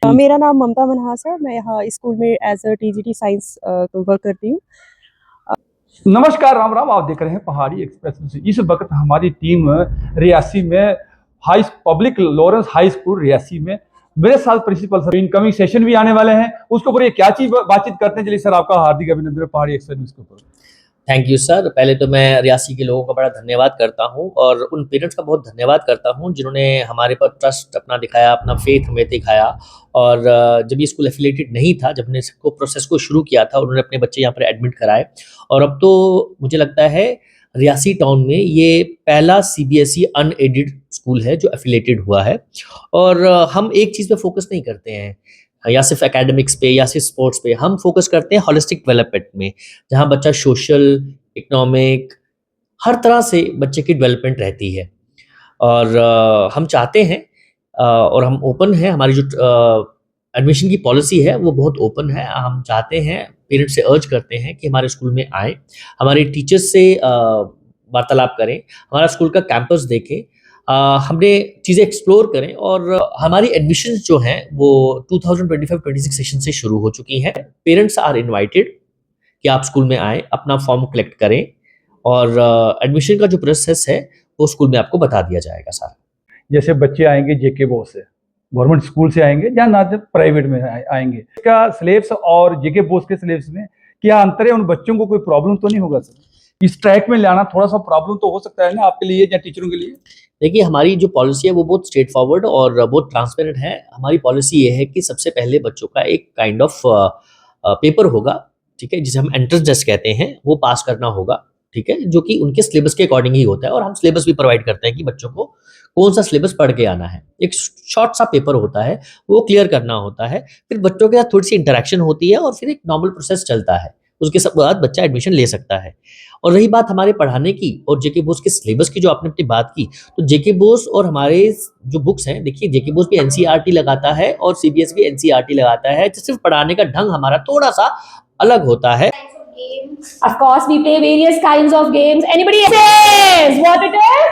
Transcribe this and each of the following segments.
मेरा नाम ममता मनहास है। मैं यहाँ स्कूल में एज अ टीजीटी साइंस तो वर्क करती हूँ। नमस्कार, राम राम। आप देख रहे हैं पहाड़ी एक्सप्रेस। इस वक्त हमारी टीम रियासी में high public Lawrence high school Reasi में मेरे साथ प्रिंसिपल सर इनकमिंग सेशन भी आने वाले हैं। उसके ऊपर ये क्या चीज बातचीत करते हैं। चलिए सर, आपका हार्दिक अभिनंदन पहाड़ी एक्सप्रेस के ऊपर। Thank you sir. पहले तो मैं रियासी के लोगों का बड़ा धन्यवाद करता हूं और उन पेरेंट्स का बहुत धन्यवाद करता हूं जिन्होंने हमारे पर ट्रस्ट अपना दिखाया, अपना फेथ हमें दिखाया। और जब ये स्कूल एफिलिएटेड नहीं था, जब हमने इसको प्रोसेस को शुरू किया था, उन्होंने अपने बच्चे यहाँ पर एडमिट कराए। और अब तो मुझे लगता है रियासी टाउन में ये पहला सीबीएसई अनएडेड स्कूल है जो एफिलिएटेड हुआ है। और हम एक चीज़ पे फोकस नहीं करते हैं या सिर्फ एकेडमिक्स पे या सिर्फ स्पोर्ट्स पे, हम फोकस करते हैं होलिस्टिक डेवलपमेंट में, जहाँ बच्चा सोशल, इकोनॉमिक, हर तरह से बच्चे की डेवलपमेंट रहती है। और हम चाहते हैं और हम ओपन हैं, हमारी जो एडमिशन की पॉलिसी है वो बहुत ओपन है। हम चाहते हैं, पेरेंट्स से अर्ज करते हैं कि हमारे स्कूल में आए, हमारे टीचर्स से वार्तालाप करें, हमारा स्कूल का कैंपस देखें, हमने चीज़ें एक्सप्लोर करें। और हमारी एडमिशन जो हैं वो 2025-26 सेशन से शुरू हो चुकी हैं। पेरेंट्स आर इनवाइटेड कि आप स्कूल में आएँ, अपना फॉर्म कलेक्ट करें और एडमिशन का जो प्रोसेस है वो स्कूल में आपको बता दिया जाएगा सारा। जैसे बच्चे आएंगे जेके बोस से, गवर्नमेंट स्कूल से आएंगे या ना प्राइवेट में आएंगे, इसका सिलेबस और जेके बोस के सिलेबस में क्या अंतर है? उन बच्चों को कोई प्रॉब्लम तो नहीं होगा सर? इस ट्रैक में लाना थोड़ा सा प्रॉब्लम तो हो सकता है ना आपके लिए या टीचरों के लिए? देखिए, हमारी जो पॉलिसी है वो बहुत स्ट्रेट फॉरवर्ड और बहुत ट्रांसपेरेंट है। हमारी पॉलिसी ये है कि सबसे पहले बच्चों का एक काइंड ऑफ पेपर होगा, ठीक है, जिसे हम एंट्रेंस टेस्ट कहते हैं, वो पास करना होगा, ठीक है, जो कि उनके सिलेबस के अकॉर्डिंग ही होता है। और हम सिलेबस भी प्रोवाइड करते हैं कि बच्चों को कौन सा सिलेबस पढ़ के आना है। एक शॉर्ट सा पेपर होता है, वो क्लियर करना होता है, फिर बच्चों के साथ थोड़ी सी इंटरेक्शन होती है और फिर एक नॉर्मल प्रोसेस चलता है। उसके सब बाद बच्चा एडमिशन ले सकता है। और रही बात हमारे पढ़ाने की और जेके बोस के सिलेबस की, जो आपने अपनी बात की, तो जेके बोस और हमारे जो बुक्स हैं, देखिए जेके बोस भी एनसीईआरटी लगाता है और सीबीएस भी एनसीईआरटी लगाता है, तो सिर्फ पढ़ाने का ढंग हमारा थोड़ा सा अलग होता है। Of course, we play various kinds of games. Anybody says what it is?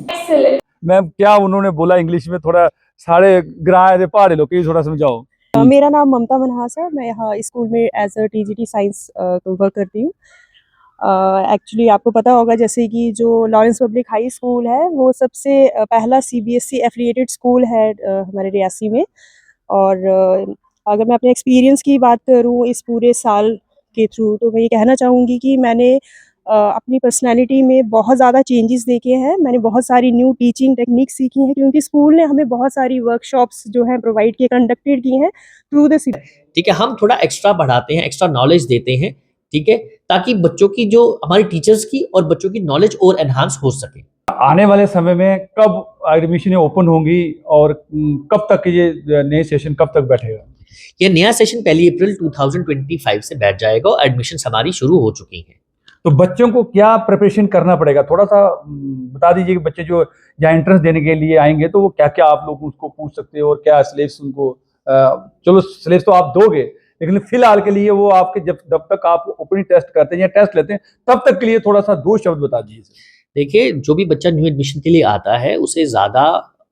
Excellent. Ma'am, क्या उन्होंने बोला इंग्लिश में? थोड़ा सारे ग्राह दे पहाड़ी लोग के थोड़ा समझाओ। मेरा नाम ममता मनहास है। मैं यहाँ स्कूल में एज अ टीजीटी साइंस तो वर्क करती हूँ। एक्चुअली आपको पता होगा जैसे कि जो लॉरेंस पब्लिक हाई स्कूल है वो सबसे पहला सीबीएसई एफिलिएटेड स्कूल है हमारे रियासी में। और अगर मैं अपने एक्सपीरियंस की बात करूँ इस पूरे साल के थ्रू, तो मैं ये कहना चाहूँगी कि मैंने अपनी पर्सनालिटी में बहुत ज़्यादा चेंजेस देखे हैं। मैंने बहुत सारी न्यू टीचिंग टेक्निक सीखी हैं क्योंकि स्कूल ने हमें बहुत सारी वर्कशॉप्स जो हैं प्रोवाइड किए, कंडक्टेड की हैं थ्रू द। ठीक है, हम थोड़ा एक्स्ट्रा बढ़ाते हैं, एक्स्ट्रा नॉलेज देते हैं, ठीक है, ताकि बच्चों की, जो हमारी टीचर्स की और बच्चों की नॉलेज और एनहांस हो सके। आने वाले समय में कब एडमिशन ओपन होंगी और कब तक ये नए सेशन कब तक बैठेगा? ये नया सेशन 1 अप्रैल 2025 से बैठ जाएगा और एडमिशन हमारी शुरू हो चुकी हैं। तो बच्चों को क्या प्रिपरेशन करना पड़ेगा? थोड़ा सा बता दीजिए कि बच्चे जो यहाँ एंट्रेंस देने के लिए आएंगे तो वो क्या क्या आप लोग उसको पूछ सकते हो और क्या सिलेबस उनको, चलो सिलेबस तो आप दोगे, लेकिन फिलहाल के लिए वो आपके जब तक आप ओपनिंग टेस्ट करते हैं या टेस्ट लेते हैं तब तक के लिए थोड़ा सा 2 शब्द बता दीजिए। देखिए, जो भी बच्चा न्यू एडमिशन के लिए आता है उसे ज़्यादा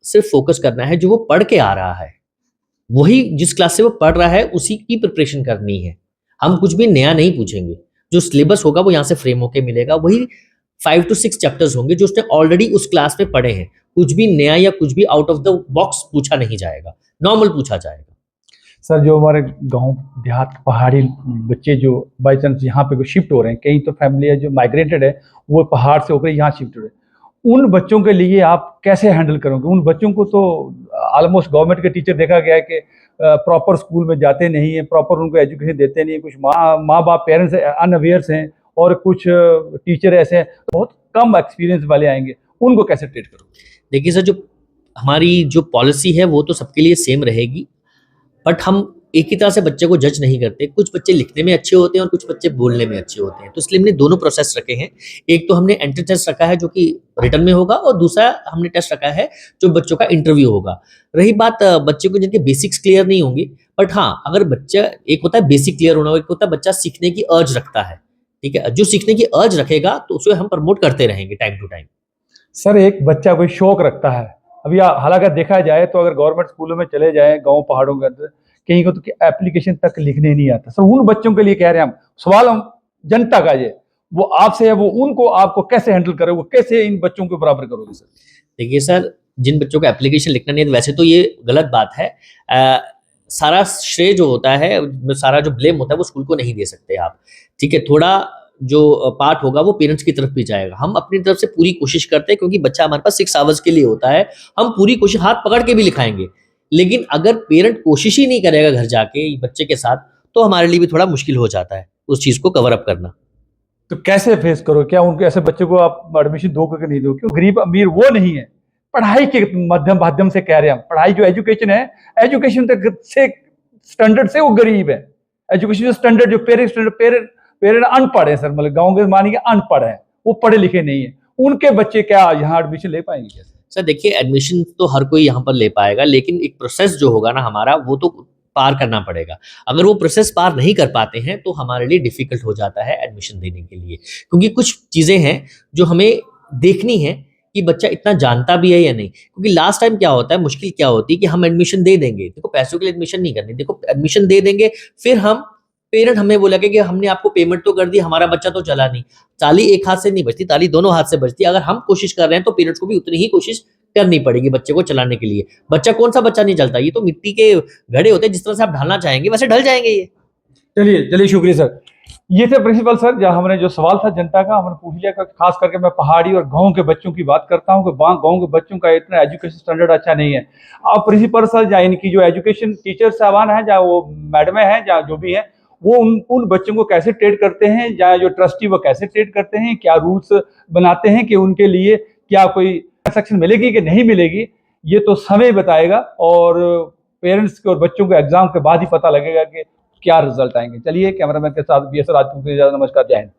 सिर्फ फोकस करना है जो वो पढ़ के आ रहा है, वही जिस क्लास से वो पढ़ रहा है उसी की प्रिपरेशन करनी है। हम कुछ भी नया नहीं पूछेंगे, जो सिलेबस होगा वो यहाँ से फ्रेम होके मिलेगा, वही 5 to 6 चैप्टर्स होंगे जो उसने ऑलरेडी उस क्लास में पढ़े हैं। कुछ भी नया या कुछ भी आउट ऑफ द बॉक्स पूछा नहीं जाएगा, नॉर्मल पूछा जाएगा। सर, जो हमारे गांव देहात पहाड़ी बच्चे जो बाई चांस यहाँ पे शिफ्ट हो रहे हैं, कई तो फैमिली है जो माइग्रेटेड है, वो पहाड़ से होकर यहाँ शिफ्ट हो रहे हैं, उन बच्चों के लिए आप कैसे हैंडल करोगे? उन बच्चों को तो ऑलमोस्ट गवर्नमेंट के टीचर देखा गया है कि प्रॉपर स्कूल में जाते नहीं है, प्रॉपर उनको एजुकेशन देते नहीं है, कुछ माँ बाप पेरेंट्स अनअवेयर्स हैं और कुछ टीचर ऐसे हैं बहुत कम एक्सपीरियंस वाले आएंगे, उनको कैसे ट्रीट करोगे? देखिए सर, जो हमारी जो पॉलिसी है वो तो सबके लिए सेम रहेगी, बट हम एक ही तरह से बच्चे को जज नहीं करते। कुछ बच्चे लिखने में अच्छे होते हैं और कुछ बच्चे बोलने में अच्छे होते हैं, तो इसलिए हमने दोनों प्रोसेस रखे हैं। एक तो हमने एंट्रेंस टेस्ट रखा है जो कि रिटन में होगा, और दूसरा हमने टेस्ट रखा है जो बच्चों का इंटरव्यू होगा। रही बात बच्चे को जिनके बेसिक्स क्लियर नहीं होंगी, बट हाँ, अगर बच्चा, एक होता है बेसिक क्लियर होना, एक होता है बच्चा सीखने की अर्ज रखता है, ठीक है, जो सीखने की अर्ज रखेगा तो उसे हम प्रमोट करते रहेंगे टाइम टू टाइम। सर, एक बच्चा कोई शौक रखता है अभी हालांकि देखा जाए तो अगर गवर्नमेंट स्कूलों में चले जाए गांव पहाड़ों के अंदर, कहीं को तो एप्लीकेशन तक लिखने नहीं आता सर। उन बच्चों के लिए कह रहे हैं हम, सवाल हम जनता का ये वो आपसे है, वो उनको आपको कैसे हैंडल करोगे, कैसे इन बच्चों को बराबर करोगे सर? देखिए सर, जिन बच्चों को एप्लीकेशन लिखना नहीं है, वैसे तो ये गलत बात है। सारा श्रेय जो होता है, सारा जो ब्लेम होता है वो स्कूल को नहीं दे सकते आप, ठीक है। थोड़ा जो पार्ट होगा वो पेरेंट्स की तरफ भी जाएगा। हम अपनी तरफ से पूरी कोशिश करते हैं, क्योंकि बच्चा हमारे पास 6 आवर्स के लिए होता है, हम पूरी कोशिश हाथ पकड़ के भी लिखाएंगे। लेकिन अगर पेरेंट कोशिश ही नहीं करेगा घर जाके बच्चे के साथ, तो हमारे लिए भी थोड़ा मुश्किल हो जाता है उस चीज़ को कवर अप करना। तो कैसे फेस करो? क्या उनके ऐसे बच्चे को आप एडमिशन दो करके नहीं दो? क्यों? गरीब अमीर वो नहीं है, पढ़ाई के माध्यम से कह रहे हैं हम। पढ़ाई जो एजुकेशन है, एजुकेशन तक से स्टैंडर्ड से वो गरीब है। एजुकेशन जो स्टैंडर्ड, जो पेरेंट अनपढ़ है सर, मतलब गाँव के मानिए अनपढ़ है, वो पढ़े लिखे नहीं है, उनके बच्चे क्या यहाँ एडमिशन ले पाएंगे कैसे? सर देखिए, एडमिशन तो हर कोई यहाँ पर ले पाएगा, लेकिन एक प्रोसेस जो होगा ना हमारा, वो तो पार करना पड़ेगा। अगर वो प्रोसेस पार नहीं कर पाते हैं तो हमारे लिए डिफिकल्ट हो जाता है एडमिशन देने के लिए, क्योंकि कुछ चीज़ें हैं जो हमें देखनी है कि बच्चा इतना जानता भी है या नहीं। क्योंकि लास्ट टाइम क्या होता है, मुश्किल क्या होती है कि हम एडमिशन दे देंगे, देखो पैसों के लिए एडमिशन नहीं करनी, देखो एडमिशन दे देंगे, फिर हम पेरेंट हमें बोला कि हमने आपको पेमेंट तो कर दी, हमारा बच्चा तो चला नहीं। ताली एक हाथ से नहीं बजती, ताली दोनों हाथ से बजती है। अगर हम कोशिश कर रहे हैं तो पेरेंट्स को भी उतनी ही कोशिश करनी पड़ेगी बच्चे को चलाने के लिए। बच्चा कौन सा बच्चा नहीं चलता, ये तो मिट्टी के घड़े होते हैं, जिस तरह से आप ढलना चाहेंगे वैसे ढल जाएंगे ये। चलिए शुक्रिया सर। ये थे प्रिंसिपल सर, जहाँ हमने जो सवाल था जनता का हमने पूछ लिया। खास करके मैं पहाड़ी और गांव के बच्चों की बात करता हूँ कि गांव के बच्चों का इतना एजुकेशन स्टैंडर्ड अच्छा नहीं है। अब प्रिंसिपल सर या इनकी जो एजुकेशन टीचर साहबान है, या वो मैडमें हैं, या जो भी हैं, वो उन बच्चों को कैसे ट्रीट करते हैं, या जो ट्रस्टी वो कैसे ट्रीट करते हैं, क्या रूल्स बनाते हैं कि उनके लिए क्या कोई सेक्शन मिलेगी कि नहीं मिलेगी, ये तो समय बताएगा। और पेरेंट्स के और बच्चों के एग्जाम के बाद ही पता लगेगा कि क्या रिजल्ट आएंगे। चलिए, कैमरामैन के साथ BS राजपूत, नमस्कार, जय हिंद।